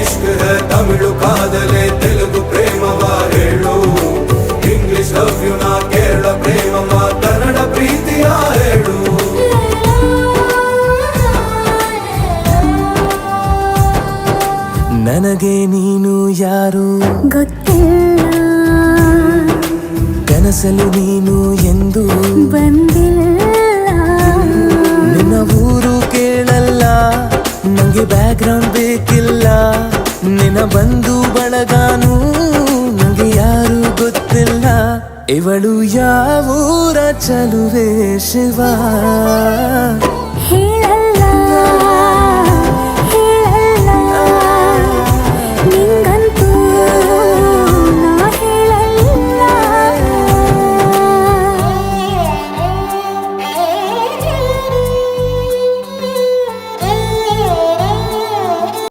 ಇಷ್ಕ್ high Tamil ಕಾದಲೆ Telugu ಪ್ರೇಮವ ಹೇಳು English love you ನಾ ಕೇರಳ ಪ್ರೇಮವ ಕನ್ನಡ ಪ್ರೀತಿಯ ಹೇಳು ನನಗೆ ನೀನು ಯಾರು ಗೊತ್ತಿಲ್ಲ ಕನಸಲು ನೀನು ಎಂದು ಬಂದಿಲ್ಲ ನಿನ್ನ ಊರು ಕೇಳಲ್ಲ ನಂಗೆ ಬ್ಯಾಕ್ಗ್ರೌಂಡ್ ಬೇಕಿಲ್ಲ ನಿನ್ನ ಬಂಧು ಬಳಗಾನು ನಂಗೆ ಯಾರು ಗೊತ್ತಿಲ್ಲ ಇವಳು ಯಾವೂರ ಚಲುವೆ ಶಿವ